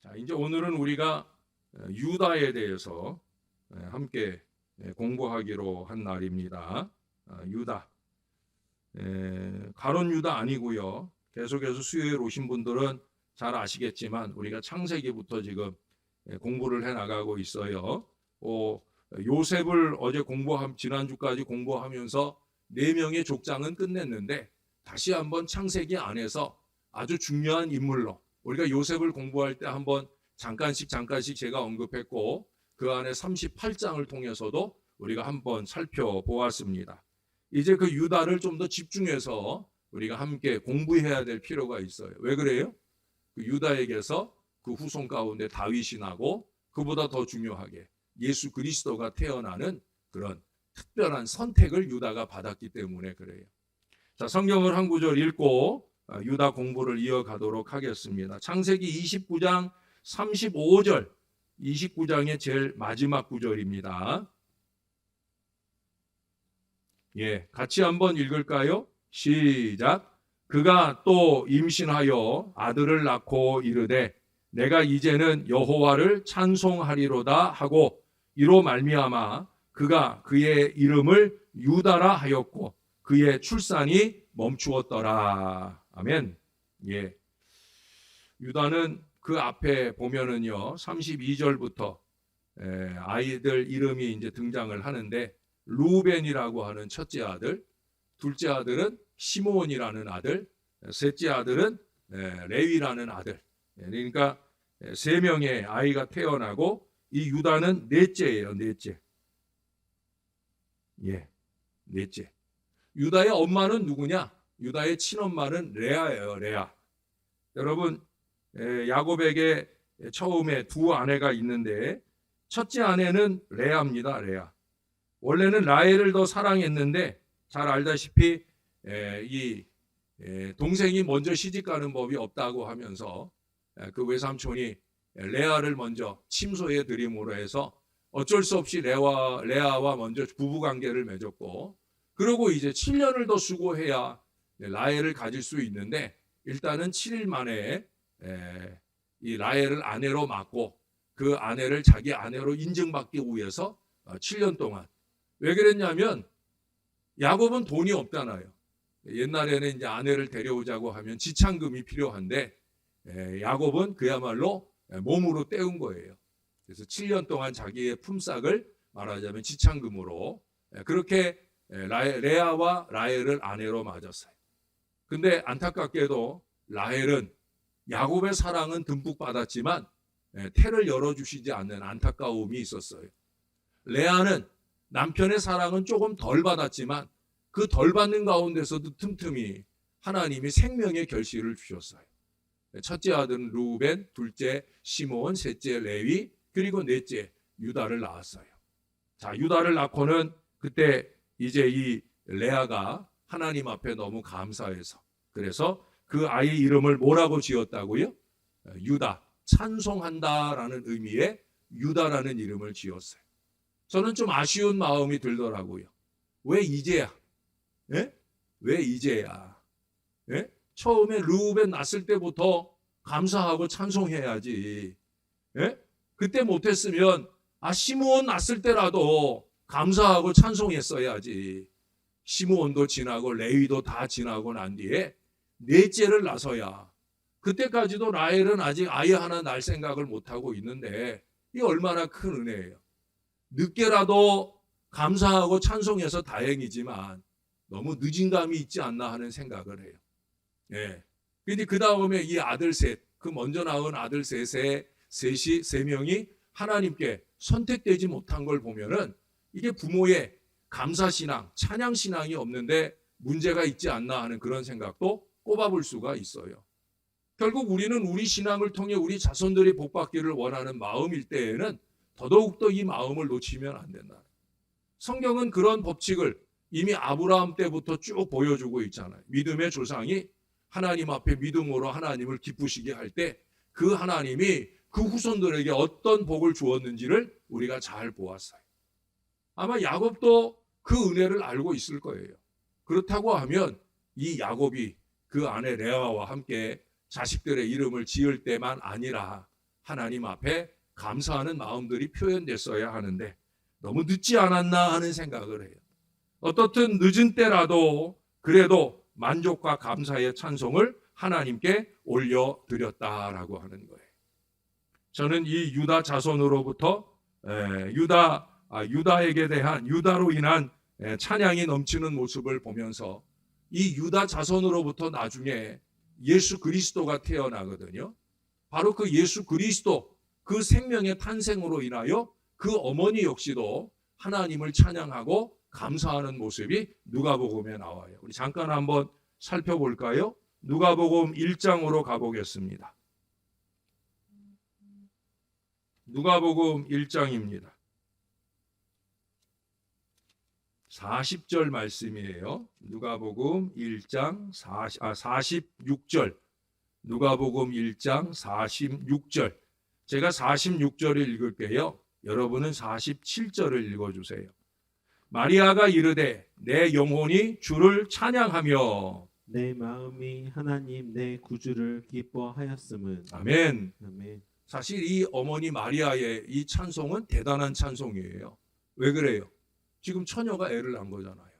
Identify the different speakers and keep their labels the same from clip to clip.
Speaker 1: 자, 이제 오늘은 우리가 유다에 대해서 함께 공부하기로 한 날입니다. 유다. 가론 유다 아니고요. 계속해서 수요일 오신 분들은 잘 아시겠지만 우리가 창세기부터 지금 공부를 해 나가고 있어요. 요셉을 어제 지난주까지 공부하면서 4명의 족장은 끝냈는데 다시 한번 창세기 안에서 아주 중요한 인물로 우리가 요셉을 공부할 때 한번 잠깐씩 제가 언급했고 그 안에 38장을 통해서도 우리가 한번 살펴보았습니다. 이제 그 유다를 좀 더 집중해서 우리가 함께 공부해야 될 필요가 있어요. 왜 그래요? 그 유다에게서 그 후손 가운데 다윗이 나고 그보다 더 중요하게 예수 그리스도가 태어나는 그런 특별한 선택을 유다가 받았기 때문에 그래요. 자, 성경을 한 구절 읽고 유다 공부를 이어가도록 하겠습니다. 창세기 29장 35절, 29장의 제일 마지막 구절입니다. 같이 한번 읽을까요? 시작. 그가 또 임신하여 아들을 낳고 이르되 내가 이제는 여호와를 찬송하리로다 하고 이로 말미암아 그가 그의 이름을 유다라 하였고 그의 출산이 멈추었더라. 아멘. 유다는 그 앞에 보면은요 32절부터 아이들 이름이 이제 등장을 하는데 루벤이라고 하는 첫째 아들, 둘째 아들은 시므온이라는 아들, 셋째 아들은 레위라는 아들. 그러니까 3명의 아이가 태어나고 이 유다는 넷째예요. 넷째. 넷째. 유다의 엄마는 누구냐? 유다의 친엄마는 레아예요. 레아. 여러분 야곱에게 처음에 2 아내가 있는데 첫째 아내는 레아입니다. 레아. 원래는 라헬을 더 사랑했는데 잘 알다시피 이 동생이 먼저 시집가는 법이 없다고 하면서 그 외삼촌이 레아를 먼저 침소에 들임으로 해서 어쩔 수 없이 레아와 먼저 부부관계를 맺었고 그리고 이제 7년을 더 수고해야 라헬을 가질 수 있는데 일단은 7일 만에 이 라헬을 아내로 맡고 그 아내를 자기 아내로 인정받기 위해서 7년 동안 왜 그랬냐면 야곱은 돈이 없잖아요. 옛날에는 이제 아내를 데려오자고 하면 지참금이 필요한데 야곱은 그야말로 몸으로 때운 거예요. 그래서 7년 동안 자기의 품삯을 말하자면 지참금으로 그렇게 레아와 라헬을 아내로 맞았어요. 근데 안타깝게도 라헬은 야곱의 사랑은 듬뿍 받았지만 태를 열어주시지 않는 안타까움이 있었어요. 레아는 남편의 사랑은 조금 덜 받았지만 그 덜 받는 가운데서도 틈틈이 하나님이 생명의 결실을 주셨어요. 첫째 아들은 루벤, 둘째 시므온, 셋째 레위, 그리고 넷째 유다를 낳았어요. 자, 유다를 낳고는 그때 이제 이 레아가 하나님 앞에 너무 감사해서 그래서 그 아이 이름을 뭐라고 지었다고요? 유다, 찬송한다라는 의미의 유다라는 이름을 지었어요. 저는 좀 아쉬운 마음이 들더라고요. 왜 이제야? 왜 이제야? 처음에 르우벤 낳았을 때부터 감사하고 찬송해야지. 그때 못했으면 시므온 낳았을 때라도 감사하고 찬송했어야지. 시므온도 지나고 레위도 다 지나고 난 뒤에 넷째를 낳아서야. 그때까지도 라헬은 아직 아이 하나 낳을 생각을 못하고 있는데 이게 얼마나 큰 은혜예요. 늦게라도 감사하고 찬송해서 다행이지만 너무 늦은 감이 있지 않나 하는 생각을 해요. 근데 그 다음에 이 아들 셋, 그 먼저 낳은 아들 세 명이 하나님께 선택되지 못한 걸 보면은 이게 부모의 감사신앙, 찬양신앙이 없는데 문제가 있지 않나 하는 그런 생각도 꼽아볼 수가 있어요. 결국 우리는 우리 신앙을 통해 우리 자손들이 복받기를 원하는 마음일 때에는 더더욱더 이 마음을 놓치면 안 된다. 성경은 그런 법칙을 이미 아브라함 때부터 쭉 보여주고 있잖아요. 믿음의 조상이 하나님 앞에 믿음으로 하나님을 기쁘시게 할 때 그 하나님이 그 후손들에게 어떤 복을 주었는지를 우리가 잘 보았어요. 아마 야곱도 그 은혜를 알고 있을 거예요. 그렇다고 하면 이 야곱이 그 아내 레아와 함께 자식들의 이름을 지을 때만 아니라 하나님 앞에 감사하는 마음들이 표현됐어야 하는데 너무 늦지 않았나 하는 생각을 해요. 어떻든 늦은 때라도 그래도 만족과 감사의 찬송을 하나님께 올려드렸다라고 하는 거예요. 저는 이 유다 자손으로부터 유다에게 대한 유다로 인한 찬양이 넘치는 모습을 보면서 이 유다 자손으로부터 나중에 예수 그리스도가 태어나거든요. 바로 그 예수 그리스도 그 생명의 탄생으로 인하여 그 어머니 역시도 하나님을 찬양하고 감사하는 모습이 누가복음에 나와요. 우리 잠깐 한번 살펴볼까요? 누가복음 1장으로 가보겠습니다. 누가복음 1장입니다. 40절 말씀이에요. 누가복음 1장 46절. 누가복음 1장 46절. 제가 46절을 읽을게요. 여러분은 47절을 읽어주세요. 마리아가 이르되 내 영혼이 주를 찬양하며
Speaker 2: 내 마음이 하나님 내 구주를 기뻐하였음은.
Speaker 1: 아멘.
Speaker 2: 아멘.
Speaker 1: 사실 이 어머니 마리아의 이 찬송은 대단한 찬송이에요. 왜 그래요? 지금 처녀가 애를 낳은 거잖아요.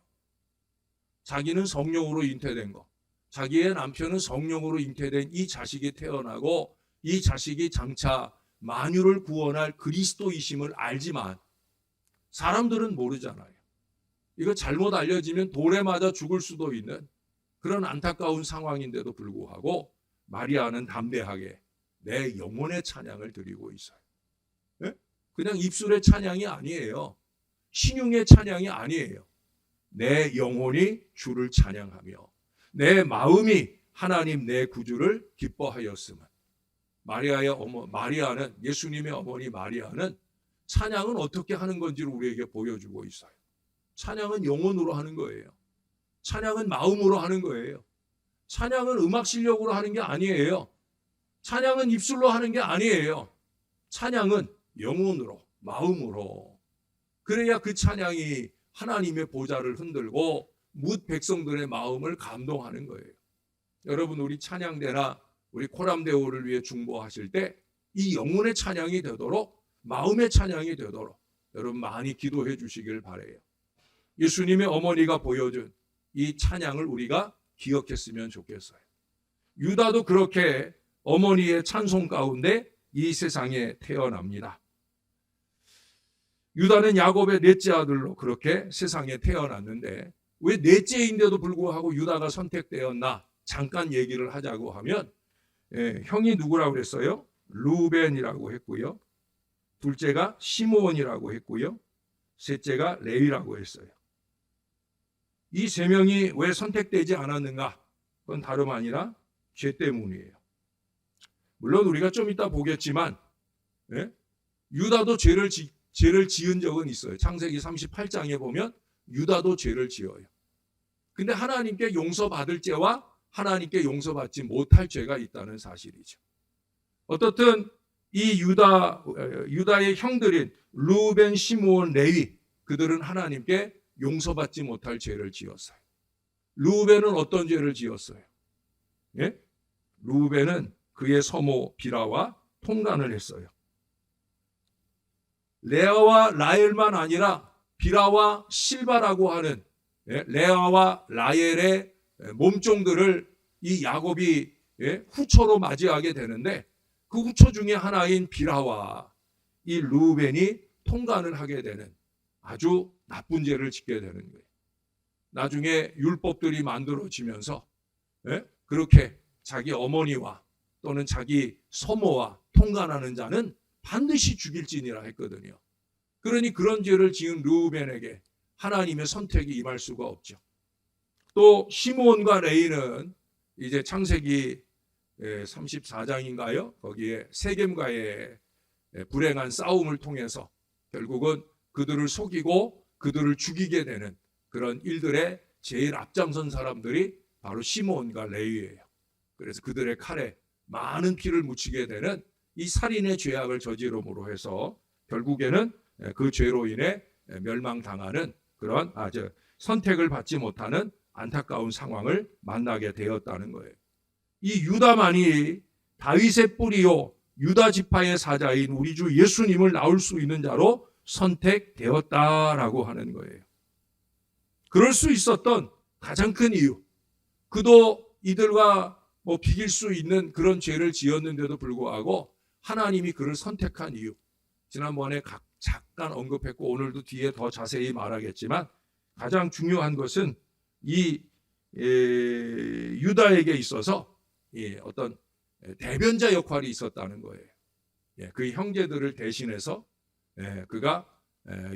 Speaker 1: 자기는 성령으로 잉태된 거, 자기의 남편은 성령으로 잉태된 이 자식이 태어나고 이 자식이 장차 만유를 구원할 그리스도이심을 알지만 사람들은 모르잖아요. 이거 잘못 알려지면 돌에 맞아 죽을 수도 있는 그런 안타까운 상황인데도 불구하고 마리아는 담대하게 내 영혼의 찬양을 드리고 있어요. 네? 그냥 입술의 찬양이 아니에요. 신용의 찬양이 아니에요. 내 영혼이 주를 찬양하며 내 마음이 하나님 내 구주를 기뻐하였음은. 마리아는 예수님의 어머니 마리아는 찬양은 어떻게 하는 건지를 우리에게 보여주고 있어요. 찬양은 영혼으로 하는 거예요. 찬양은 마음으로 하는 거예요. 찬양은 음악 실력으로 하는 게 아니에요. 찬양은 입술로 하는 게 아니에요. 찬양은 영혼으로, 마음으로. 그래야 그 찬양이 하나님의 보좌를 흔들고 뭇 백성들의 마음을 감동하는 거예요. 여러분, 우리 찬양대나 우리 코람대오를 위해 중보하실 때 이 영혼의 찬양이 되도록, 마음의 찬양이 되도록 여러분 많이 기도해 주시길 바라요. 예수님의 어머니가 보여준 이 찬양을 우리가 기억했으면 좋겠어요. 유다도 그렇게 어머니의 찬송 가운데 이 세상에 태어납니다. 유다는 야곱의 넷째 아들로 그렇게 세상에 태어났는데 왜 넷째인데도 불구하고 유다가 선택되었나 잠깐 얘기를 하자고 하면 형이 누구라고 그랬어요? 루벤이라고 했고요. 둘째가 시므온이라고 했고요. 셋째가 레위라고 했어요. 이 세 명이 왜 선택되지 않았는가? 그건 다름 아니라 죄 때문이에요. 물론 우리가 좀 이따 보겠지만 유다도 죄를 지은 적은 있어요. 창세기 38장에 보면 유다도 죄를 지어요. 근데 하나님께 용서받을 죄와 하나님께 용서받지 못할 죄가 있다는 사실이죠. 어떻든 이 유다의 형들인 루벤, 시므온, 레위 그들은 하나님께 용서받지 못할 죄를 지었어요. 루벤은 어떤 죄를 지었어요? 루벤은 그의 서모 비라와 통간을 했어요. 레아와 라헬만 아니라 비라와 실바라고 하는 레아와 라헬의 몸종들을 이 야곱이 후처로 맞이하게 되는데 그 후처 중에 하나인 비라와 이 루벤이 통간을 하게 되는 아주 나쁜 죄를 짓게 되는 거예요. 나중에 율법들이 만들어지면서 그렇게 자기 어머니와 또는 자기 서모와 통간하는 자는 반드시 죽일지니라 했거든요. 그러니 그런 죄를 지은 루벤에게 하나님의 선택이 임할 수가 없죠. 또 시므온과 레위는 이제 창세기 34장인가요? 거기에 세겜과의 불행한 싸움을 통해서 결국은 그들을 속이고 그들을 죽이게 되는 그런 일들의 제일 앞장선 사람들이 바로 시므온과 레위예요. 그래서 그들의 칼에 많은 피를 묻히게 되는 이 살인의 죄악을 저지름으로 해서 결국에는 그 죄로 인해 멸망당하는 그런 선택을 받지 못하는 안타까운 상황을 만나게 되었다는 거예요. 이 유다만이 다윗의 뿌리요 유다 지파의 사자인 우리 주 예수님을 낳을 수 있는 자로 선택되었다라고 하는 거예요. 그럴 수 있었던 가장 큰 이유, 그도 이들과 비길 수 있는 그런 죄를 지었는데도 불구하고 하나님이 그를 선택한 이유, 지난번에 잠깐 언급했고 오늘도 뒤에 더 자세히 말하겠지만 가장 중요한 것은 이 유다에게 있어서 어떤 대변자 역할이 있었다는 거예요. 그 형제들을 대신해서 그가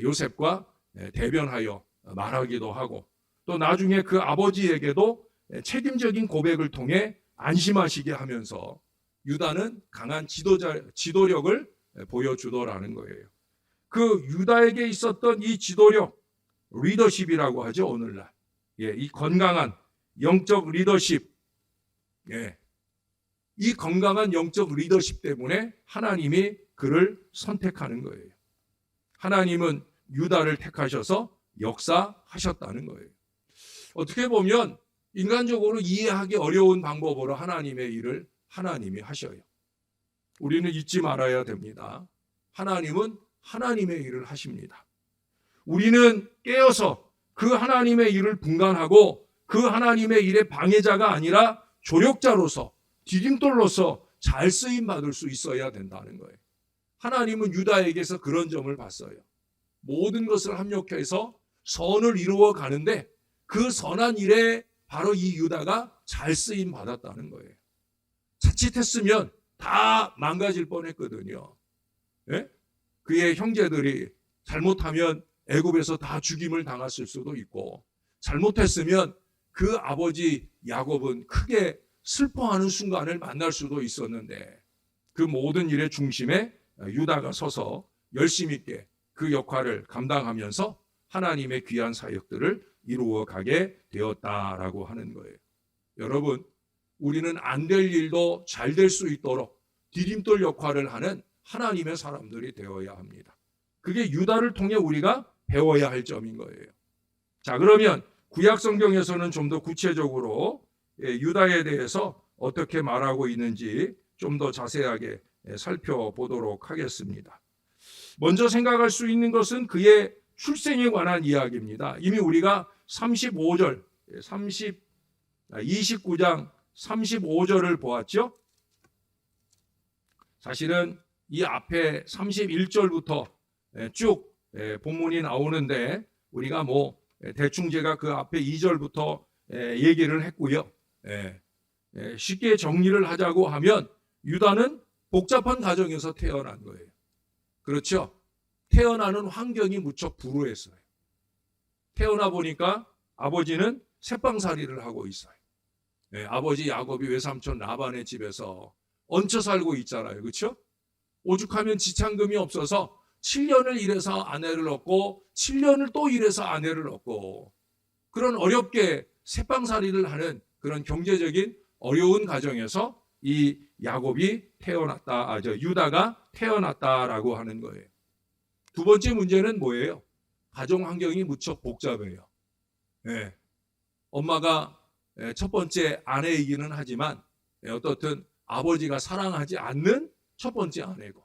Speaker 1: 요셉과 대변하여 말하기도 하고, 또 나중에 그 아버지에게도 책임적인 고백을 통해 안심하시게 하면서 유다는 강한 지도력을 보여주더라는 거예요. 그 유다에게 있었던 이 지도력, 리더십이라고 하죠, 오늘날. 이 건강한 영적 리더십, 이 건강한 영적 리더십 때문에 하나님이 그를 선택하는 거예요. 하나님은 유다를 택하셔서 역사하셨다는 거예요. 어떻게 보면 인간적으로 이해하기 어려운 방법으로 하나님의 일을 하나님이 하셔요. 우리는 잊지 말아야 됩니다. 하나님은 하나님의 일을 하십니다. 우리는 깨어서 그 하나님의 일을 분간하고 그 하나님의 일의 방해자가 아니라 조력자로서, 디딤돌로서 잘 쓰임 받을 수 있어야 된다는 거예요. 하나님은 유다에게서 그런 점을 봤어요. 모든 것을 합력해서 선을 이루어 가는데 그 선한 일에 바로 이 유다가 잘 쓰임 받았다는 거예요. 자칫했으면 다 망가질 뻔했거든요. 그의 형제들이 잘못하면 애굽에서 다 죽임을 당했을 수도 있고, 잘못했으면 그 아버지 야곱은 크게 슬퍼하는 순간을 만날 수도 있었는데, 그 모든 일의 중심에 유다가 서서 열심 있게 그 역할을 감당하면서 하나님의 귀한 사역들을 이루어 가게 되었다라고 하는 거예요. 여러분, 우리는 안 될 일도 잘 될 수 있도록 디딤돌 역할을 하는 하나님의 사람들이 되어야 합니다. 그게 유다를 통해 우리가 배워야 할 점인 거예요. 자, 그러면 구약 성경에서는 좀 더 구체적으로 유다에 대해서 어떻게 말하고 있는지 좀 더 자세하게 살펴보도록 하겠습니다. 먼저 생각할 수 있는 것은 그의 출생에 관한 이야기입니다. 이미 우리가 29장 35절을 보았죠. 사실은 이 앞에 31절부터 쭉 본문이 나오는데 우리가 대충 제가 그 앞에 2절부터 얘기를 했고요. 쉽게 정리를 하자고 하면 유다는 복잡한 가정에서 태어난 거예요. 그렇죠? 태어나는 환경이 무척 불우했어요. 태어나 보니까 아버지는 새빵살이를 하고 있어요. 아버지 야곱이 외삼촌 라반의 집에서 얹혀 살고 있잖아요. 그렇죠? 오죽하면 지참금이 없어서 7년을 일해서 아내를 얻고 7년을 또 일해서 아내를 얻고, 그런 어렵게 새빵살이를 하는 그런 경제적인 어려운 가정에서 이 유다가 태어났다라고 하는 거예요. 두 번째 문제는 뭐예요? 가정 환경이 무척 복잡해요. 엄마가 첫 번째 아내이기는 하지만 어떻든 아버지가 사랑하지 않는 첫 번째 아내고,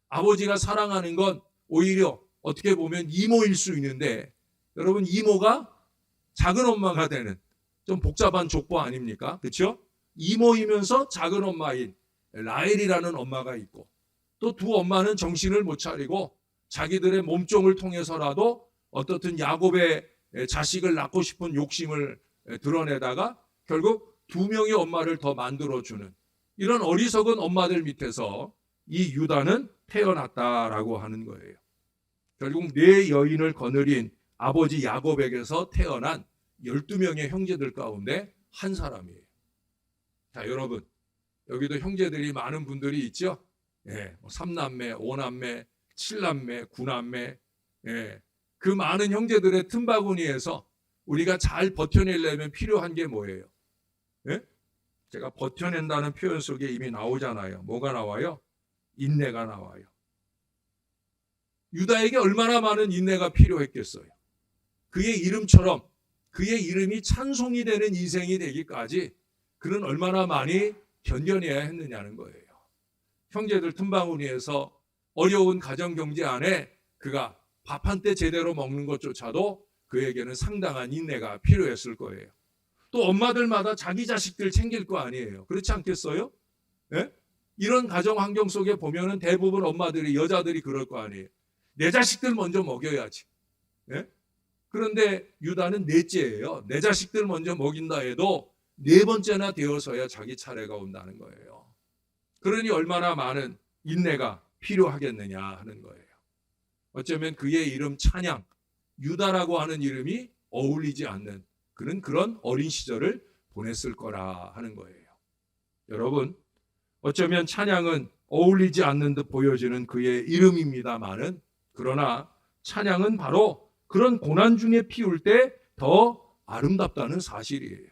Speaker 1: 아버지가 사랑하는 건 오히려 어떻게 보면 이모일 수 있는데, 여러분 이모가 작은 엄마가 되는 좀 복잡한 족보 아닙니까? 그렇죠? 이모이면서 작은 엄마인 라헬이라는 엄마가 있고, 또 두 엄마는 정신을 못 차리고 자기들의 몸종을 통해서라도 어떻든 야곱의 자식을 낳고 싶은 욕심을 드러내다가 결국 두 명의 엄마를 더 만들어주는 이런 어리석은 엄마들 밑에서 이 유다는 태어났다라고 하는 거예요. 결국 네 여인을 거느린 아버지 야곱에게서 태어난 12명의 형제들 가운데 한 사람이에요. 자, 여러분, 여기도 형제들이 많은 분들이 있죠? 3남매, 5남매, 7남매, 9남매, 그 많은 형제들의 틈바구니에서 우리가 잘 버텨내려면 필요한 게 뭐예요? 제가 버텨낸다는 표현 속에 이미 나오잖아요. 뭐가 나와요? 인내가 나와요. 유다에게 얼마나 많은 인내가 필요했겠어요. 그의 이름처럼 그의 이름이 찬송이 되는 인생이 되기까지 그는 얼마나 많이 견뎌내야 했느냐는 거예요. 형제들 틈바구니에서 어려운 가정 경제 안에 그가 밥 한 때 제대로 먹는 것조차도 그에게는 상당한 인내가 필요했을 거예요. 또 엄마들마다 자기 자식들 챙길 거 아니에요. 그렇지 않겠어요? 예? 이런 가정 환경 속에 보면은 대부분 엄마들이, 여자들이 그럴 거 아니에요. 내 자식들 먼저 먹여야지. 예? 그런데 유다는 넷째예요. 내 자식들 먼저 먹인다 해도 네 번째나 되어서야 자기 차례가 온다는 거예요. 그러니 얼마나 많은 인내가 필요하겠느냐 하는 거예요. 어쩌면 그의 이름 찬양, 유다라고 하는 이름이 어울리지 않는 그런 어린 시절을 보냈을 거라 하는 거예요. 여러분, 어쩌면 찬양은 어울리지 않는 듯 보여지는 그의 이름입니다만은, 그러나 찬양은 바로 그런 고난 중에 피울 때 더 아름답다는 사실이에요.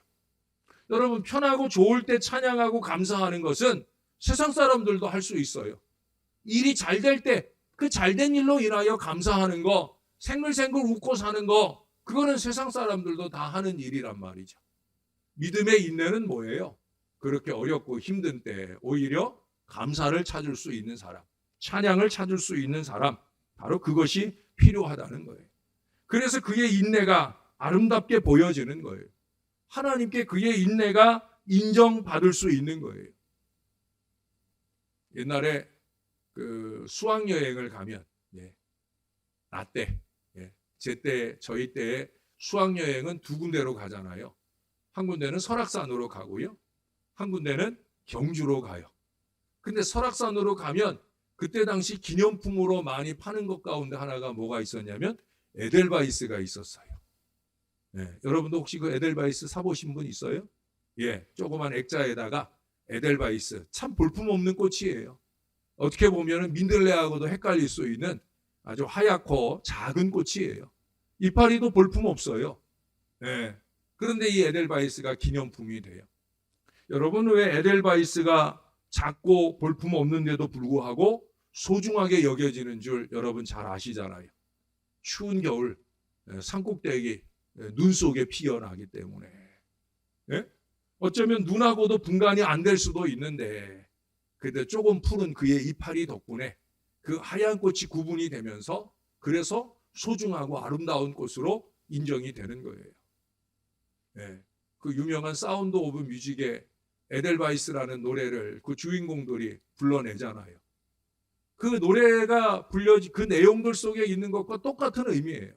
Speaker 1: 여러분, 편하고 좋을 때 찬양하고 감사하는 것은 세상 사람들도 할 수 있어요. 일이 잘 될 때 그 잘된 일로 인하여 감사하는 거, 생글생글 웃고 사는 거, 그거는 세상 사람들도 다 하는 일이란 말이죠. 믿음의 인내는 뭐예요? 그렇게 어렵고 힘든 때 오히려 감사를 찾을 수 있는 사람, 찬양을 찾을 수 있는 사람, 바로 그것이 필요하다는 거예요. 그래서 그의 인내가 아름답게 보여지는 거예요. 하나님께 그의 인내가 인정받을 수 있는 거예요. 옛날에 그 수학여행을 가면, 나 때, 제 때, 저희 때에 수학여행은 두 군데로 가잖아요. 한 군데는 설악산으로 가고요. 한 군데는 경주로 가요. 근데 설악산으로 가면 그때 당시 기념품으로 많이 파는 것 가운데 하나가 뭐가 있었냐면 에델바이스가 있었어요. 여러분도 혹시 그 에델바이스 사보신 분 있어요? 조그만 액자에다가 에델바이스, 참 볼품없는 꽃이에요. 어떻게 보면 민들레하고도 헷갈릴 수 있는 아주 하얗고 작은 꽃이에요. 이파리도 볼품없어요. 그런데 이 에델바이스가 기념품이 돼요. 여러분, 왜 에델바이스가 작고 볼품없는데도 불구하고 소중하게 여겨지는 줄 여러분 잘 아시잖아요. 추운 겨울 산꼭대기 눈 속에 피어나기 때문에. 어쩌면 눈하고도 분간이 안 될 수도 있는데, 그때 조금 푸른 그의 이파리 덕분에 그 하얀 꽃이 구분이 되면서 그래서 소중하고 아름다운 꽃으로 인정이 되는 거예요. 그 유명한 사운드 오브 뮤직의 에델바이스라는 노래를 그 주인공들이 불러내잖아요. 그 노래가 그 내용들 속에 있는 것과 똑같은 의미예요.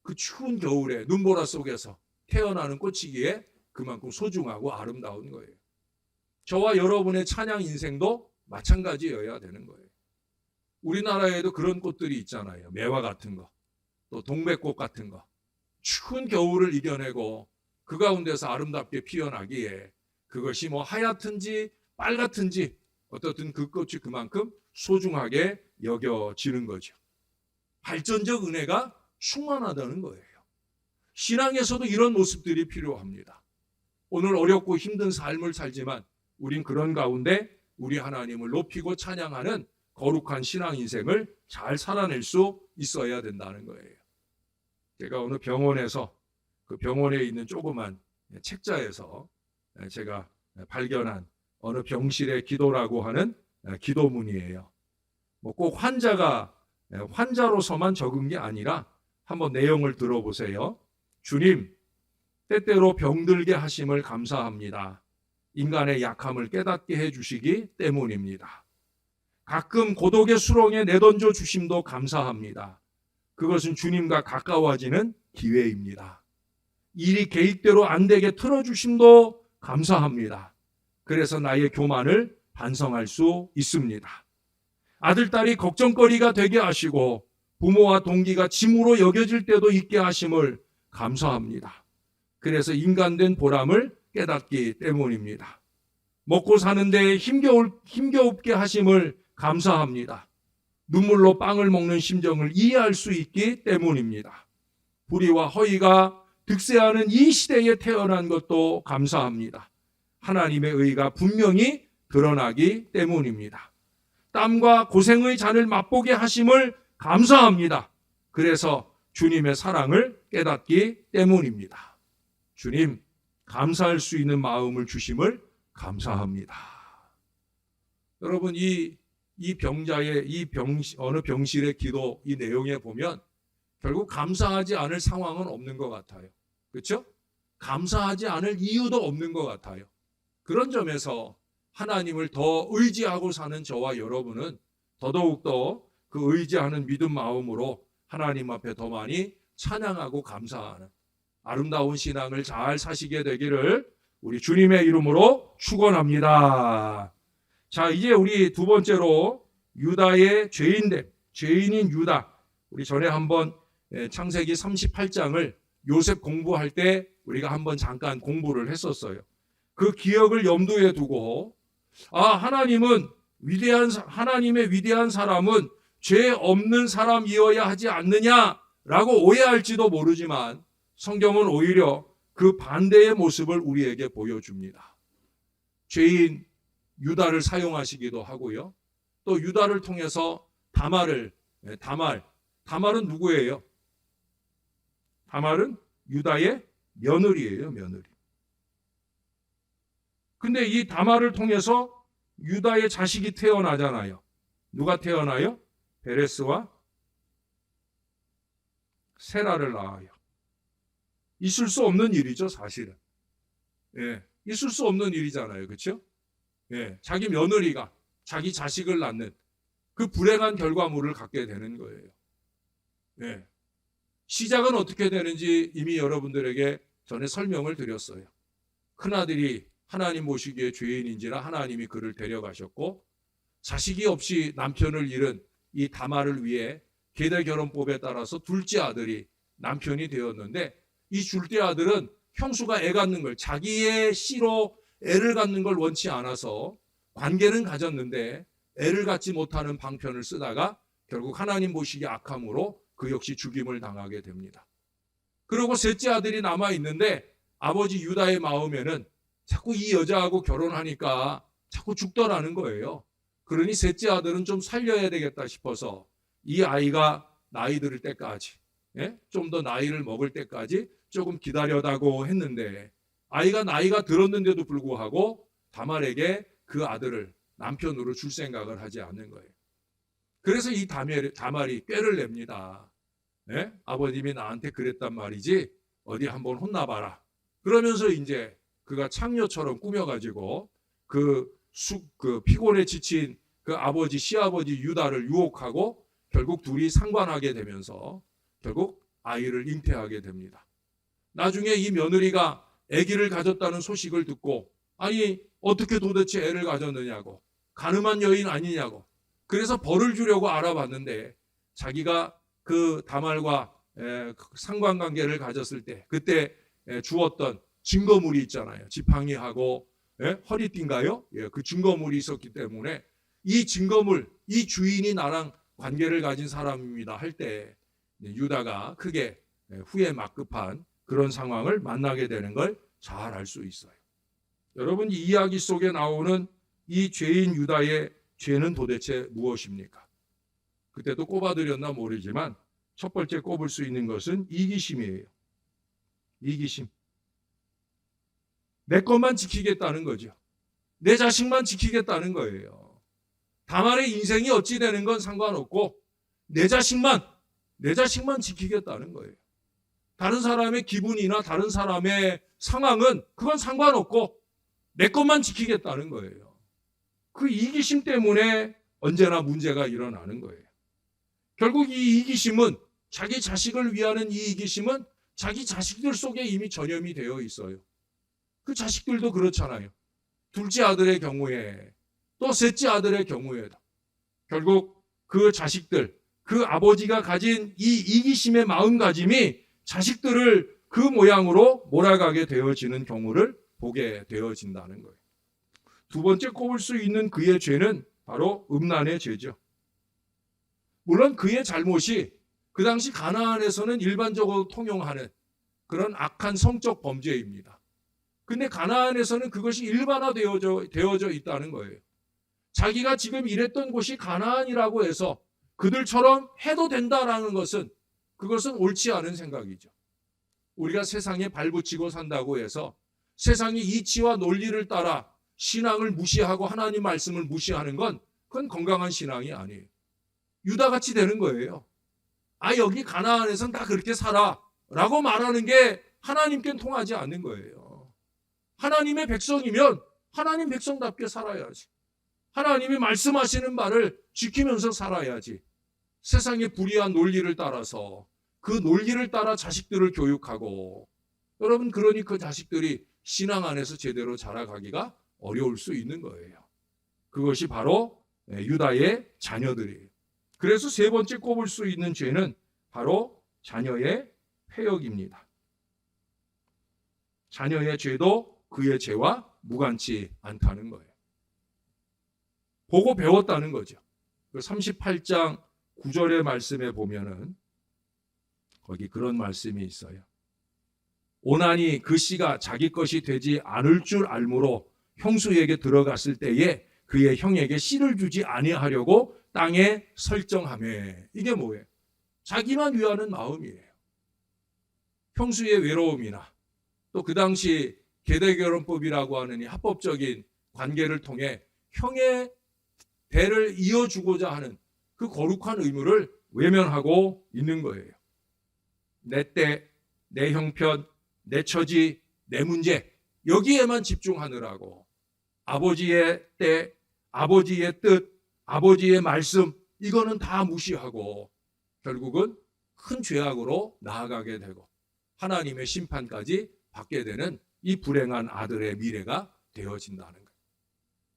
Speaker 1: 그 추운 겨울에 눈보라 속에서 태어나는 꽃이기에 그만큼 소중하고 아름다운 거예요. 저와 여러분의 찬양 인생도 마찬가지여야 되는 거예요. 우리나라에도 그런 꽃들이 있잖아요. 매화 같은 거, 또 동백꽃 같은 거. 추운 겨울을 이겨내고 그 가운데서 아름답게 피어나기에 그것이 뭐 하얗든지 빨갛든지 어떻든 그 꽃이 그만큼 소중하게 여겨지는 거죠. 발전적 은혜가 충만하다는 거예요. 신앙에서도 이런 모습들이 필요합니다. 오늘 어렵고 힘든 삶을 살지만 우린 그런 가운데 우리 하나님을 높이고 찬양하는 거룩한 신앙 인생을 잘 살아낼 수 있어야 된다는 거예요. 제가 어느 병원에서 그 병원에 있는 조그만 책자에서 제가 발견한 어느 병실의 기도라고 하는 기도문이에요. 뭐 꼭 환자로서만 적은 게 아니라 한번 내용을 들어보세요. 주님, 때때로 병들게 하심을 감사합니다. 인간의 약함을 깨닫게 해주시기 때문입니다. 가끔 고독의 수렁에 내던져 주심도 감사합니다. 그것은 주님과 가까워지는 기회입니다. 일이 계획대로 안 되게 틀어주심도 감사합니다. 그래서 나의 교만을 반성할 수 있습니다. 아들, 딸이 걱정거리가 되게 하시고 부모와 동기가 짐으로 여겨질 때도 있게 하심을 감사합니다. 그래서 인간된 보람을 깨닫기 때문입니다. 먹고 사는데 힘겨웁게 하심을 감사합니다. 눈물로 빵을 먹는 심정을 이해할 수 있기 때문입니다. 불의와 허위가 득세하는 이 시대에 태어난 것도 감사합니다. 하나님의 의가 분명히 드러나기 때문입니다. 땀과 고생의 잔을 맛보게 하심을 감사합니다. 그래서 주님의 사랑을 깨닫기 때문입니다. 주님, 감사할 수 있는 마음을 주심을 감사합니다. 여러분 이 병자의 어느 병실의 기도 이 내용에 보면 결국 감사하지 않을 상황은 없는 것 같아요. 그렇죠? 감사하지 않을 이유도 없는 것 같아요. 그런 점에서 하나님을 더 의지하고 사는 저와 여러분은 더더욱더 그 의지하는 믿음 마음으로 하나님 앞에 더 많이 찬양하고 감사하는 아름다운 신앙을 잘 사시게 되기를 우리 주님의 이름으로 축원합니다. 자, 이제 우리 두 번째로 유다의 죄인됨, 죄인인 유다. 우리 전에 한번 창세기 38장을 요셉 공부할 때 우리가 한번 잠깐 공부를 했었어요. 그 기억을 염두에 두고 하나님은 하나님의 위대한 사람은 죄 없는 사람이어야 하지 않느냐라고 오해할지도 모르지만 성경은 오히려 그 반대의 모습을 우리에게 보여줍니다. 죄인 유다를 사용하시기도 하고요. 또 유다를 통해서 다말은 누구예요? 다말은 유다의 며느리예요, 며느리. 근데 이 다말을 통해서 유다의 자식이 태어나잖아요. 누가 태어나요? 베레스와 세라를 낳아요. 있을 수 없는 일이죠, 사실은. 있을 수 없는 일이잖아요, 그렇죠? 자기 며느리가 자기 자식을 낳는 그 불행한 결과물을 갖게 되는 거예요. 시작은 어떻게 되는지 이미 여러분들에게 전에 설명을 드렸어요. 큰아들이 하나님 보시기에 죄인인지라 하나님이 그를 데려가셨고 자식이 없이 남편을 잃은 이 다말을 위해 계대 결혼법에 따라서 둘째 아들이 남편이 되었는데 이 둘째 아들은 형수가 애 갖는 걸 자기의 씨로 애를 갖는 걸 원치 않아서 관계는 가졌는데 애를 갖지 못하는 방편을 쓰다가 결국 하나님 보시기에 악함으로 그 역시 죽임을 당하게 됩니다. 그리고 셋째 아들이 남아 있는데 아버지 유다의 마음에는 자꾸 이 여자하고 결혼하니까 자꾸 죽더라는 거예요. 그러니 셋째 아들은 좀 살려야 되겠다 싶어서 이 아이가 나이 들을 때까지 좀 더 나이를 먹을 때까지 조금 기다려다고 했는데 아이가 나이가 들었는데도 불구하고 다말에게 그 아들을 남편으로 줄 생각을 하지 않는 거예요. 그래서 이 다말이 꾀를 냅니다. 아버님이 나한테 그랬단 말이지 어디 한번 혼나봐라. 그러면서 이제 그가 창녀처럼 꾸며가지고 그 피곤에 지친 그 아버지 시아버지 유다를 유혹하고 결국 둘이 상관하게 되면서 결국 아이를 잉태하게 됩니다. 나중에 이 며느리가 아기를 가졌다는 소식을 듣고 아니 어떻게 도대체 애를 가졌느냐고 가늠한 여인 아니냐고 그래서 벌을 주려고 알아봤는데 자기가 그 다말과 상관관계를 가졌을 때 그때 주었던 증거물이 있잖아요. 지팡이하고 허리띠인가요? 그 증거물이 있었기 때문에 이 증거물, 이 주인이 나랑 관계를 가진 사람입니다 할 때 유다가 크게 후에 막급한 그런 상황을 만나게 되는 걸 잘 알 수 있어요. 여러분 이 이야기 속에 나오는 이 죄인 유다의 죄는 도대체 무엇입니까? 그때도 꼽아드렸나 모르지만 첫 번째 꼽을 수 있는 것은 이기심이에요. 이기심. 내 것만 지키겠다는 거죠. 내 자식만 지키겠다는 거예요. 다말의 인생이 어찌 되는 건 상관없고 내 자식만 지키겠다는 거예요. 다른 사람의 기분이나 다른 사람의 상황은 그건 상관없고 내 것만 지키겠다는 거예요. 그 이기심 때문에 언제나 문제가 일어나는 거예요. 결국 이 이기심은 자기 자식을 위하는 이 이기심은 자기 자식들 속에 이미 전염이 되어 있어요. 그 자식들도 그렇잖아요. 둘째 아들의 경우에 또 셋째 아들의 경우에도 결국 그 자식들, 그 아버지가 가진 이 이기심의 마음가짐이 자식들을 그 모양으로 몰아가게 되어지는 경우를 보게 되어진다는 거예요. 두 번째 꼽을 수 있는 그의 죄는 바로 음란의 죄죠. 물론 그의 잘못이 그 당시 가나안에서는 일반적으로 통용하는 그런 악한 성적 범죄입니다. 근데 가나안에서는 그것이 일반화되어져 있다는 거예요. 자기가 지금 일했던 곳이 가나안이라고 해서 그들처럼 해도 된다라는 것은 그것은 옳지 않은 생각이죠. 우리가 세상에 발붙이고 산다고 해서 세상의 이치와 논리를 따라 신앙을 무시하고 하나님 말씀을 무시하는 건 그건 건강한 신앙이 아니에요. 유다같이 되는 거예요. 아, 여기 가나안에선 다 그렇게 살아 라고 말하는 게 하나님께는 통하지 않는 거예요. 하나님의 백성이면 하나님 백성답게 살아야지. 하나님이 말씀하시는 말을 지키면서 살아야지. 세상의 불의한 논리를 따라서 그 논리를 따라 자식들을 교육하고, 여러분, 그러니 그 자식들이 신앙 안에서 제대로 자라가기가 어려울 수 있는 거예요. 그것이 바로 유다의 자녀들이에요. 그래서 세 번째 꼽을 수 있는 죄는 바로 자녀의 패역입니다. 자녀의 죄도 그의 죄와 무관치 않다는 거예요. 보고 배웠다는 거죠. 38장 9절의 말씀에 보면은 거기 그런 말씀이 있어요. 오나니 그 씨가 자기 것이 되지 않을 줄 알므로 형수에게 들어갔을 때에 그의 형에게 씨를 주지 아니하려고 땅에 설정하매. 이게 뭐예요? 자기만 위하는 마음이에요. 형수의 외로움이나 또 그 당시 계대결혼법이라고 하는 이 합법적인 관계를 통해 형의 대를 이어주고자 하는 그 거룩한 의무를 외면하고 있는 거예요. 내 때, 내 형편, 내 처지, 내 문제, 여기에만 집중하느라고 아버지의 때, 아버지의 뜻, 아버지의 말씀, 이거는 다 무시하고 결국은 큰 죄악으로 나아가게 되고 하나님의 심판까지 받게 되는 이 불행한 아들의 미래가 되어진다는 거예요.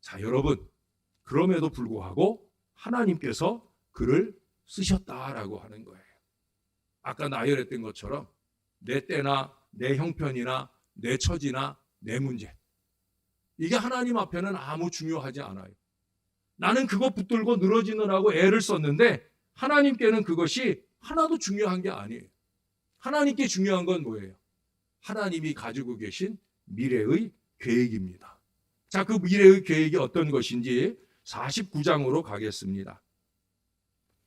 Speaker 1: 자, 여러분, 그럼에도 불구하고 하나님께서 그를 쓰셨다라고 하는 거예요. 아까 나열했던 것처럼 내 때나 내 형편이나 내 처지나 내 문제, 이게 하나님 앞에는 아무 중요하지 않아요. 나는 그거 붙들고 늘어지느라고 애를 썼는데 하나님께는 그것이 하나도 중요한 게 아니에요. 하나님께 중요한 건 뭐예요? 하나님이 가지고 계신 미래의 계획입니다. 자, 그 미래의 계획이 어떤 것인지 49장으로 가겠습니다.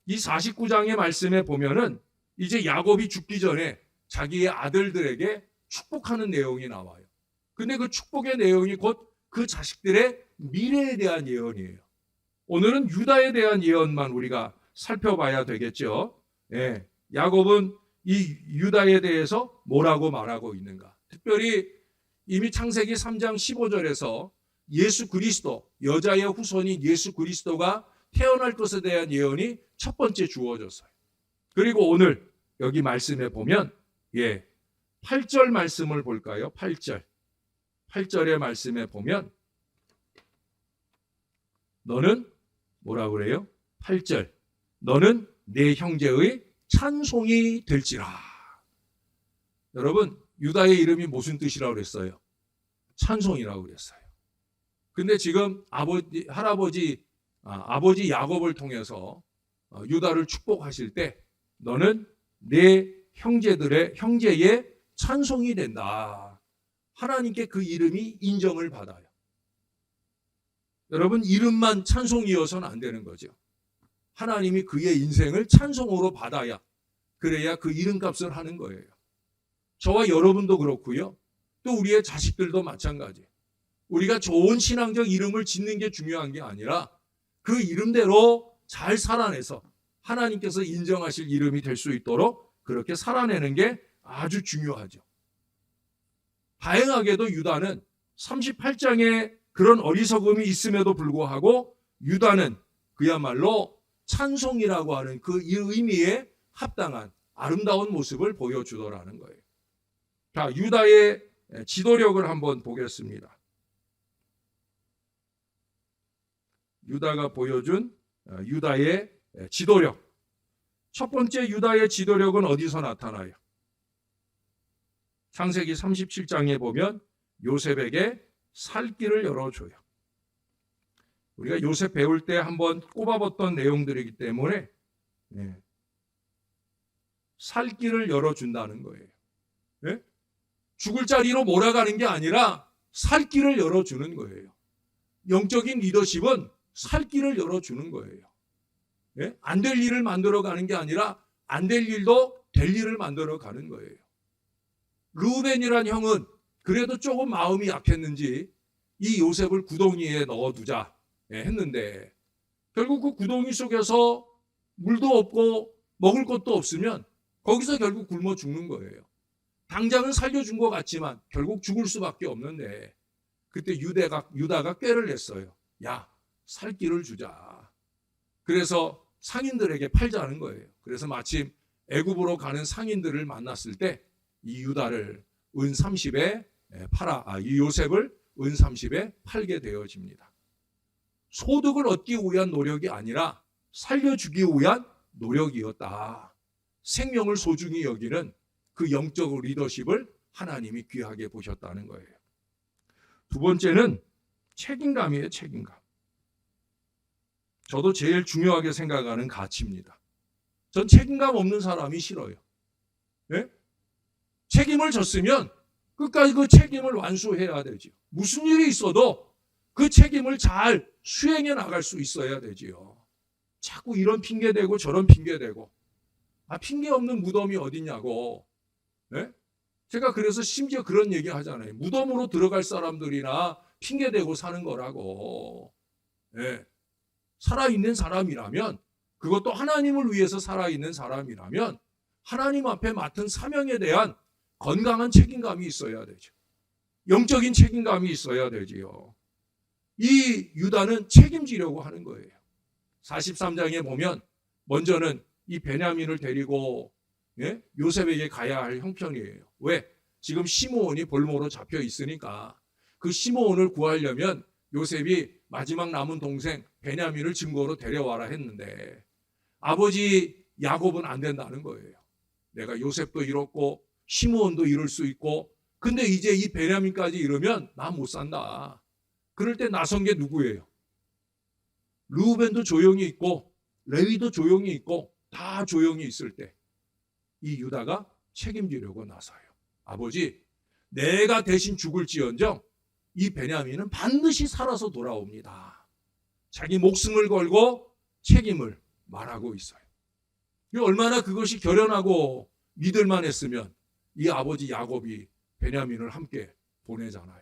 Speaker 1: 이 49장의 말씀에 보면은 이제 야곱이 죽기 전에 자기의 아들들에게 축복하는 내용이 나와요. 근데 그 축복의 내용이 곧 그 자식들의 미래에 대한 예언이에요. 오늘은 유다에 대한 예언만 우리가 살펴봐야 되겠죠. 예, 야곱은 이 유다에 대해서 뭐라고 말하고 있는가? 특별히 이미 창세기 3장 15절에서 예수 그리스도, 여자의 후손인 예수 그리스도가 태어날 것에 대한 예언이 첫 번째 주어졌어요. 그리고 오늘 여기 말씀에 보면 8절 말씀을 볼까요? 8절의 말씀에 보면 너는 뭐라 그래요? 8절, 너는 내 형제의 찬송이 될지라. 여러분, 유다의 이름이 무슨 뜻이라고 그랬어요? 찬송이라고 그랬어요. 근데 지금 아버지 야곱을 통해서 유다를 축복하실 때 너는 내 형제의 찬송이 된다. 하나님께 그 이름이 인정을 받아요. 여러분, 이름만 찬송이어서는 안 되는 거죠. 하나님이 그의 인생을 찬송으로 받아야, 그래야 그 이름값을 하는 거예요. 저와 여러분도 그렇고요. 또 우리의 자식들도 마찬가지. 우리가 좋은 신앙적 이름을 짓는 게 중요한 게 아니라 그 이름대로 잘 살아내서 하나님께서 인정하실 이름이 될 수 있도록 그렇게 살아내는 게 아주 중요하죠. 다행하게도 유다는 38장에 그런 어리석음이 있음에도 불구하고 유다는 그야말로 찬송이라고 하는 그 의미에 합당한 아름다운 모습을 보여주더라는 거예요. 자, 유다의 지도력을 한번 보겠습니다. 유다가 보여준 유다의 지도력. 첫 번째 유다의 지도력은 어디서 나타나요? 창세기 37장에 보면 요셉에게 살 길을 열어줘요. 우리가 요셉 배울 때 한번 꼽아봤던 내용들이기 때문에 살 길을 열어준다는 거예요. 네? 죽을 자리로 몰아가는 게 아니라 살 길을 열어주는 거예요. 영적인 리더십은 살 길을 열어주는 거예요. 네? 안 될 일을 만들어가는 게 아니라 안 될 일도 될 일을 만들어가는 거예요. 르우벤이란 형은 그래도 조금 마음이 약했는지 이 요셉을 구덩이에 넣어두자 했는데 결국 그 구덩이 속에서 물도 없고 먹을 것도 없으면 거기서 결국 굶어 죽는 거예요. 당장은 살려준 것 같지만 결국 죽을 수밖에 없는데 그때 유다가 꾀를 냈어요. 야, 살 길을 주자. 그래서 상인들에게 팔자는 거예요. 그래서 마침 애굽으로 가는 상인들을 만났을 때 이 유다를 은 30에 이 요셉을 은 30에 팔게 되어집니다. 소득을 얻기 위한 노력이 아니라 살려주기 위한 노력이었다. 생명을 소중히 여기는 그 영적 리더십을 하나님이 귀하게 보셨다는 거예요. 두 번째는 책임감이에요. 책임감. 저도 제일 중요하게 생각하는 가치입니다. 전 책임감 없는 사람이 싫어요. 네? 책임을 졌으면 끝까지 그 책임을 완수해야 되죠. 무슨 일이 있어도 그 책임을 잘 수행해 나갈 수 있어야 되지요. 자꾸 이런 핑계대고 저런 핑계대고 핑계 없는 무덤이 어딨냐고. 네? 제가 그래서 심지어 그런 얘기 하잖아요. 무덤으로 들어갈 사람들이나 핑계대고 사는 거라고. 네. 살아있는 사람이라면 그것도 하나님을 위해서 살아있는 사람이라면 하나님 앞에 맡은 사명에 대한 건강한 책임감이 있어야 되죠. 영적인 책임감이 있어야 되지요. 이 유다는 책임지려고 하는 거예요. 43장에 보면 먼저는 이 베냐민을 데리고 요셉에게 가야 할 형편이에요. 왜? 지금 시므온이 볼모로 잡혀 있으니까 그 시므온을 구하려면 요셉이 마지막 남은 동생 베냐민을 증거로 데려와라 했는데 아버지 야곱은 안 된다는 거예요. 내가 요셉도 잃었고 시므온도 잃을 수 있고 근데 이제 이 베냐민까지 잃으면 나 못 산다. 그럴 때 나선 게 누구예요? 르우벤도 조용히 있고 레위도 조용히 있고 다 조용히 있을 때 이 유다가 책임지려고 나서요. 아버지, 내가 대신 죽을지언정 이 베냐민은 반드시 살아서 돌아옵니다. 자기 목숨을 걸고 책임을 말하고 있어요. 얼마나 그것이 결연하고 믿을만 했으면 이 아버지 야곱이 베냐민을 함께 보내잖아요.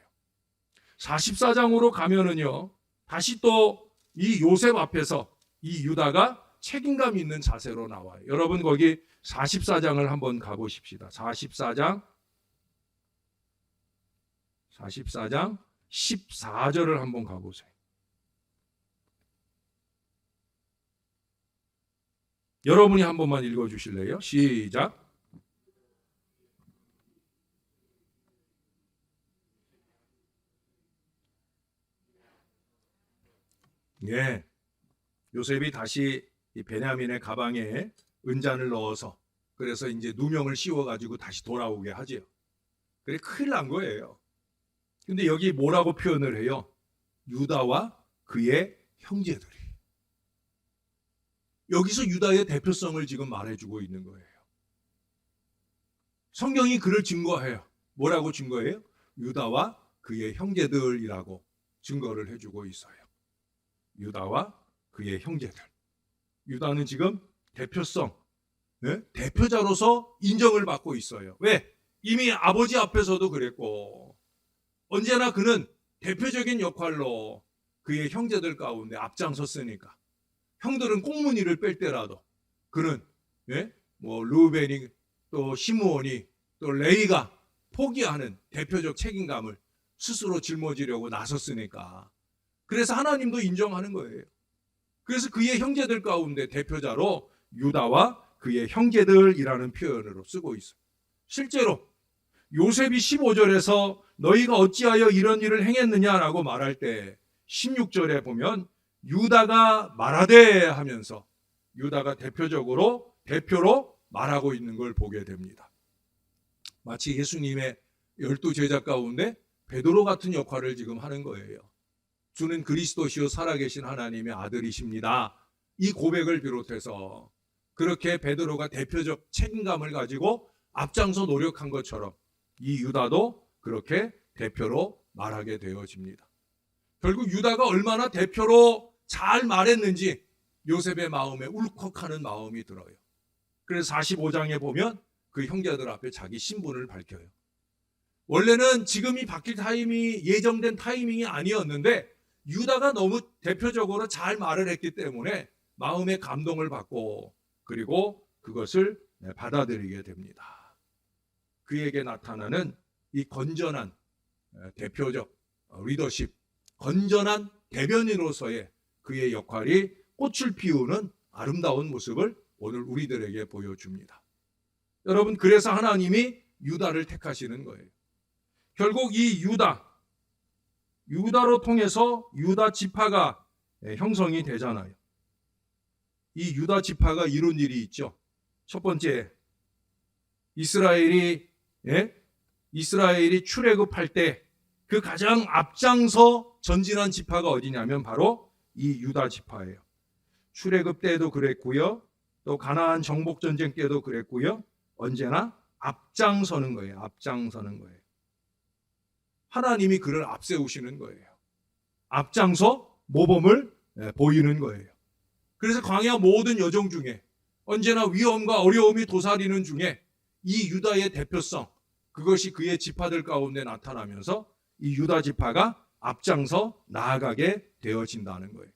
Speaker 1: 44장으로 가면은요, 다시 또 이 요셉 앞에서 이 유다가 책임감 있는 자세로 나와요. 여러분 거기 44장을 한번 가보십시다. 44장 14절을 한번 가보세요. 여러분이 한 번만 읽어주실래요? 시작. 예, 요셉이 다시 이 베냐민의 가방에 은잔을 넣어서 그래서 이제 누명을 씌워가지고 다시 돌아오게 하지요. 그래 큰일 난 거예요. 근데 여기 뭐라고 표현을 해요? 유다와 그의 형제들이. 여기서 유다의 대표성을 지금 말해주고 있는 거예요. 성경이 그를 증거해요. 뭐라고 증거해요? 유다와 그의 형제들이라고 증거를 해주고 있어요. 유다와 그의 형제들. 유다는 지금 대표성, 대표자로서 인정을 받고 있어요. 왜? 이미 아버지 앞에서도 그랬고 언제나 그는 대표적인 역할로 그의 형제들 가운데 앞장섰으니까 형들은 꽁무니를 뺄 때라도 그는 르우벤이 또 시므온이 또 레위가 포기하는 대표적 책임감을 스스로 짊어지려고 나섰으니까 그래서 하나님도 인정하는 거예요. 그래서 그의 형제들 가운데 대표자로 유다와 그의 형제들이라는 표현으로 쓰고 있어요. 실제로 요셉이 15절에서 너희가 어찌하여 이런 일을 행했느냐라고 말할 때 16절에 보면 유다가 말하되 하면서 유다가 대표로 말하고 있는 걸 보게 됩니다. 마치 예수님의 12제자 가운데 베드로 같은 역할을 지금 하는 거예요. 주는 그리스도시요 살아계신 하나님의 아들이십니다. 이 고백을 비롯해서 그렇게 베드로가 대표적 책임감을 가지고 앞장서 노력한 것처럼 이 유다도 그렇게 대표로 말하게 되어집니다. 결국 유다가 얼마나 대표로 잘 말했는지 요셉의 마음에 울컥하는 마음이 들어요. 그래서 45장에 보면 그 형제들 앞에 자기 신분을 밝혀요. 원래는 지금이 바뀔 타이밍이 예정된 타이밍이 아니었는데 유다가 너무 대표적으로 잘 말을 했기 때문에 마음의 감동을 받고 그리고 그것을 받아들이게 됩니다. 그에게 나타나는 이 건전한 대표적 리더십, 건전한 대변인으로서의 그의 역할이 꽃을 피우는 아름다운 모습을 오늘 우리들에게 보여줍니다. 여러분, 그래서 하나님이 유다를 택하시는 거예요. 결국 이 유다로 통해서 유다 지파가 형성이 되잖아요. 이 유다 지파가 이룬 일이 있죠. 첫 번째, 이스라엘이 출애굽할 때 그 가장 앞장서 전진한 지파가 어디냐면 바로 이 유다 지파예요. 출애굽 때도 그랬고요. 또 가나안 정복 전쟁 때도 그랬고요. 언제나 앞장서는 거예요. 앞장서는 거예요. 하나님이 그를 앞세우시는 거예요. 앞장서 모범을 보이는 거예요. 그래서 광야 모든 여정 중에 언제나 위험과 어려움이 도사리는 중에 이 유다의 대표성, 그것이 그의 지파들 가운데 나타나면서 이 유다 지파가 앞장서 나아가게 되어진다는 거예요.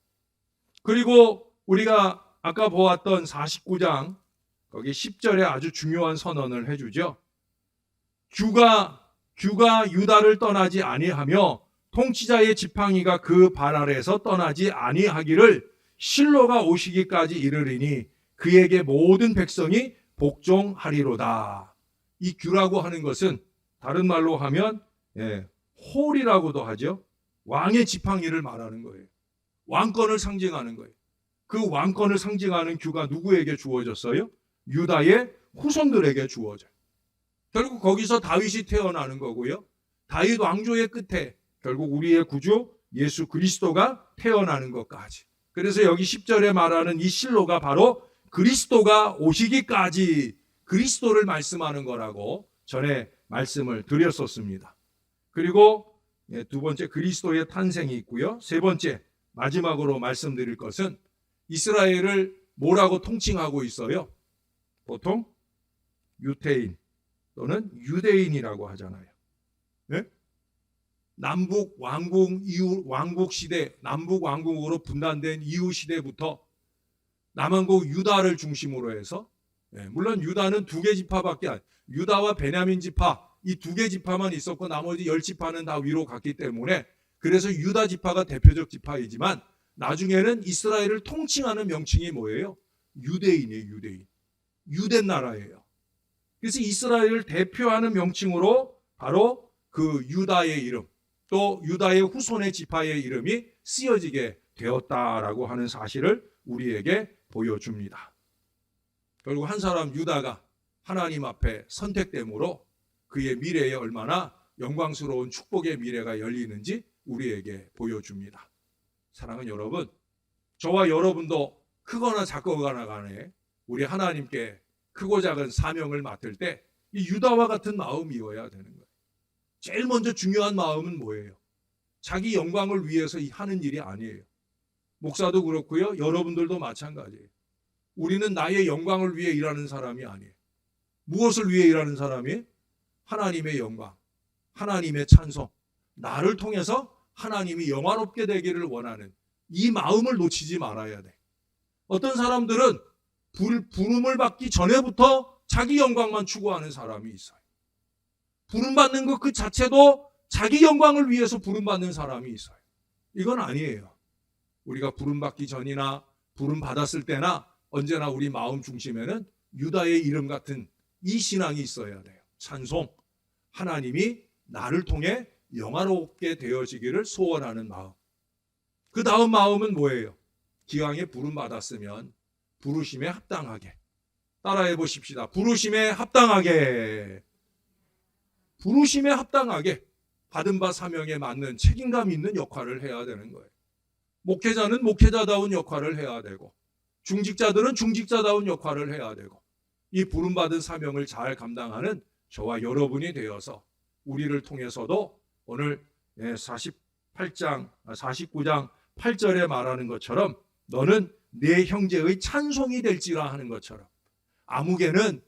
Speaker 1: 그리고 우리가 아까 보았던 49장 거기 10절에 아주 중요한 선언을 해주죠. 규가 유다를 떠나지 아니하며 통치자의 지팡이가 그 발 아래에서 떠나지 아니하기를 실로가 오시기까지 이르리니 그에게 모든 백성이 복종하리로다. 이 규라고 하는 것은 다른 말로 하면 홀이라고도 하죠. 왕의 지팡이를 말하는 거예요. 왕권을 상징하는 거예요. 그 왕권을 상징하는 규가 누구에게 주어졌어요? 유다의 후손들에게 주어져요. 결국 거기서 다윗이 태어나는 거고요. 다윗 왕조의 끝에 결국 우리의 구주 예수 그리스도가 태어나는 것까지. 그래서 여기 10절에 말하는 이 실로가 바로 그리스도가 오시기까지 그리스도를 말씀하는 거라고 전에 말씀을 드렸었습니다. 그리고 두 번째 그리스도의 탄생이 있고요. 세 번째 마지막으로 말씀드릴 것은 이스라엘을 뭐라고 통칭하고 있어요? 보통 유태인 또는 유대인이라고 하잖아요. 네? 남북 왕국 시대, 남북 왕국으로 분단된 이후 시대부터 남한국 유다를 중심으로 해서 물론 유다는 두 개 지파밖에 유다와 베냐민 지파 이 두 개 지파만 있었고 나머지 10지파는 다 위로 갔기 때문에 그래서 유다 지파가 대표적 지파이지만 나중에는 이스라엘을 통칭하는 명칭이 뭐예요? 유대인이에요. 유대인. 유대 나라예요. 그래서 이스라엘을 대표하는 명칭으로 바로 그 유다의 이름 또 유다의 후손의 지파의 이름이 쓰여지게 되었다라고 하는 사실을 우리에게 보여줍니다. 결국 한 사람 유다가 하나님 앞에 선택됨으로 그의 미래에 얼마나 영광스러운 축복의 미래가 열리는지 우리에게 보여줍니다. 사랑하는 여러분, 저와 여러분도 크거나 작거나 간에 우리 하나님께 크고 작은 사명을 맡을 때 이 유다와 같은 마음이어야 되는 거예요. 제일 먼저 중요한 마음은 뭐예요? 자기 영광을 위해서 하는 일이 아니에요. 목사도 그렇고요. 여러분들도 마찬가지예요. 우리는 나의 영광을 위해 일하는 사람이 아니에요. 무엇을 위해 일하는 사람이? 하나님의 영광, 하나님의 찬송, 나를 통해서 하나님이 영화롭게 되기를 원하는 이 마음을 놓치지 말아야 돼. 어떤 사람들은 부름을 받기 전에부터 자기 영광만 추구하는 사람이 있어요. 부름받는 것 그 자체도 자기 영광을 위해서 부름받는 사람이 있어요. 이건 아니에요. 우리가 부름받기 전이나 부름받았을 때나 언제나 우리 마음 중심에는 유다의 이름 같은 이 신앙이 있어야 돼요. 찬송, 하나님이 나를 통해 영화롭게 되어지기를 소원하는 마음. 그 다음 마음은 뭐예요? 기왕에 부름받았으면 부르심에 합당하게. 따라해 보십시다. 부르심에 합당하게. 부르심에 합당하게 받은 바 사명에 맞는 책임감 있는 역할을 해야 되는 거예요. 목회자는 목회자다운 역할을 해야 되고 중직자들은 중직자다운 역할을 해야 되고 이 부름받은 사명을 잘 감당하는 저와 여러분이 되어서 우리를 통해서도 오늘 49장 8절에 말하는 것처럼 너는 내 형제의 찬송이 될지라 하는 것처럼 아무개는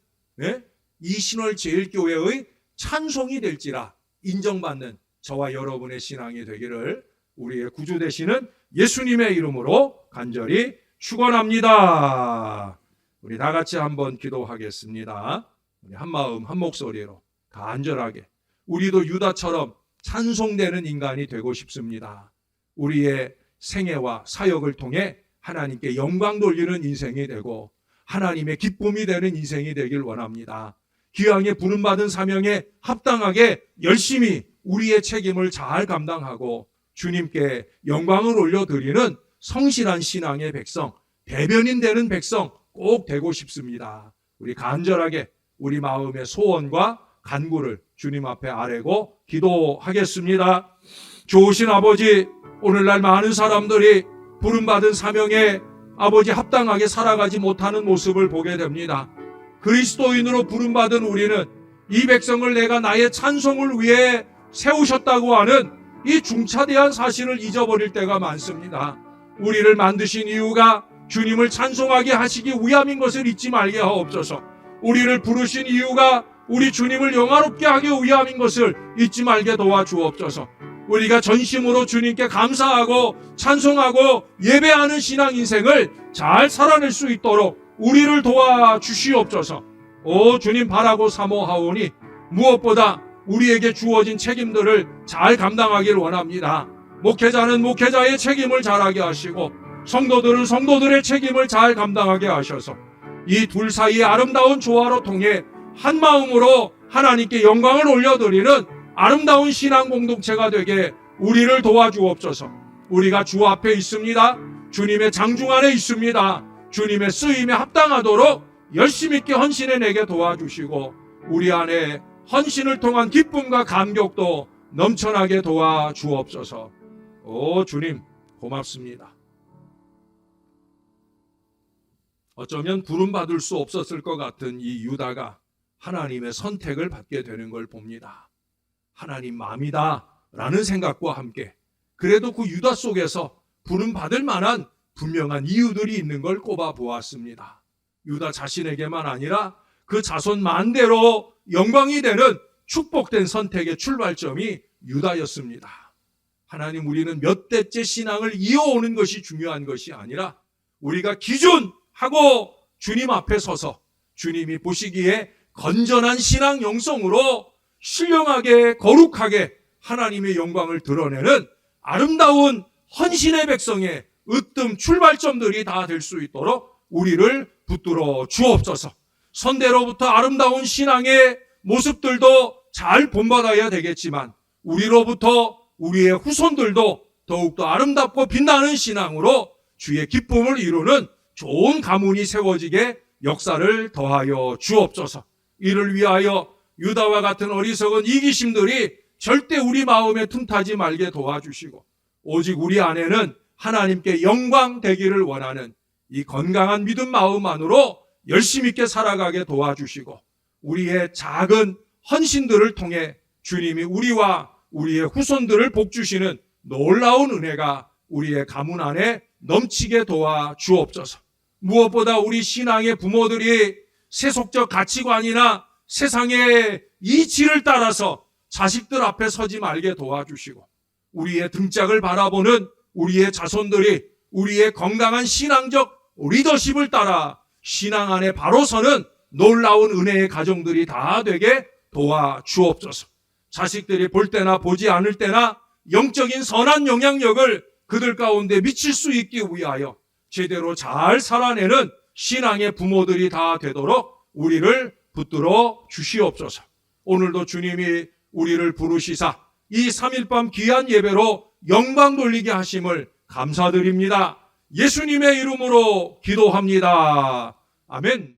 Speaker 1: 이 신월 제일교회의 찬송이 될지라 인정받는 저와 여러분의 신앙이 되기를 우리의 구주 되시는 예수님의 이름으로 간절히 축원합니다. 우리 다 같이 한번 기도하겠습니다. 우리 한 마음 한 목소리로 간절하게 우리도 유다처럼 찬송되는 인간이 되고 싶습니다. 우리의 생애와 사역을 통해 하나님께 영광 돌리는 인생이 되고 하나님의 기쁨이 되는 인생이 되길 원합니다. 기왕에 부름받은 사명에 합당하게 열심히 우리의 책임을 잘 감당하고 주님께 영광을 올려드리는 성실한 신앙의 백성, 대변인 되는 백성 꼭 되고 싶습니다. 우리 간절하게 우리 마음의 소원과 간구를 주님 앞에 아뢰고 기도하겠습니다. 좋으신 아버지, 오늘날 많은 사람들이 부름받은 사명에 아버지 합당하게 살아가지 못하는 모습을 보게 됩니다. 그리스도인으로 부름받은 우리는 이 백성을 내가 나의 찬송을 위해 세우셨다고 하는 이 중차대한 사실을 잊어버릴 때가 많습니다. 우리를 만드신 이유가 주님을 찬송하게 하시기 위함인 것을 잊지 말게 하옵소서. 우리를 부르신 이유가 우리 주님을 영화롭게 하기 위함인 것을 잊지 말게 도와주옵소서. 우리가 전심으로 주님께 감사하고 찬송하고 예배하는 신앙 인생을 잘 살아낼 수 있도록 우리를 도와주시옵소서. 오 주님 바라고 사모하오니 무엇보다 우리에게 주어진 책임들을 잘 감당하길 원합니다. 목회자는 목회자의 책임을 잘하게 하시고 성도들은 성도들의 책임을 잘 감당하게 하셔서 이 둘 사이의 아름다운 조화로 통해 한 마음으로 하나님께 영광을 올려드리는 아름다운 신앙 공동체가 되게 우리를 도와주옵소서. 우리가 주 앞에 있습니다. 주님의 장중 안에 있습니다. 주님의 쓰임에 합당하도록 열심 있게 헌신해 내게 도와주시고 우리 안에 헌신을 통한 기쁨과 감격도 넘쳐나게 도와주옵소서. 오 주님 고맙습니다. 어쩌면 부름받을 수 없었을 것 같은 이 유다가 하나님의 선택을 받게 되는 걸 봅니다. 하나님 마음이다 라는 생각과 함께 그래도 그 유다 속에서 부름받을 만한 분명한 이유들이 있는 걸 꼽아 보았습니다. 유다 자신에게만 아니라 그 자손 만대로 영광이 되는 축복된 선택의 출발점이 유다였습니다. 하나님 우리는 몇 대째 신앙을 이어오는 것이 중요한 것이 아니라 우리가 기준하고 주님 앞에 서서 주님이 보시기에 건전한 신앙 영성으로 신령하게 거룩하게 하나님의 영광을 드러내는 아름다운 헌신의 백성의 으뜸 출발점들이 다 될 수 있도록 우리를 붙들어 주옵소서. 선대로부터 아름다운 신앙의 모습들도 잘 본받아야 되겠지만 우리로부터 우리의 후손들도 더욱더 아름답고 빛나는 신앙으로 주의 기쁨을 이루는 좋은 가문이 세워지게 역사를 더하여 주옵소서. 이를 위하여 유다와 같은 어리석은 이기심들이 절대 우리 마음에 틈타지 말게 도와주시고 오직 우리 안에는 하나님께 영광 되기를 원하는 이 건강한 믿음 마음 안으로 열심 있게 살아가게 도와주시고 우리의 작은 헌신들을 통해 주님이 우리와 우리의 후손들을 복주시는 놀라운 은혜가 우리의 가문 안에 넘치게 도와주옵소서. 무엇보다 우리 신앙의 부모들이 세속적 가치관이나 세상의 이치를 따라서 자식들 앞에 서지 말게 도와주시고 우리의 등짝을 바라보는 우리의 자손들이 우리의 건강한 신앙적 리더십을 따라 신앙 안에 바로 서는 놀라운 은혜의 가정들이 다 되게 도와주옵소서. 자식들이 볼 때나 보지 않을 때나 영적인 선한 영향력을 그들 가운데 미칠 수 있기 위하여 제대로 잘 살아내는 신앙의 부모들이 다 되도록 우리를 붙들어 주시옵소서. 오늘도 주님이 우리를 부르시사 이 3일밤 귀한 예배로 영광 돌리게 하심을 감사드립니다. 예수님의 이름으로 기도합니다. 아멘.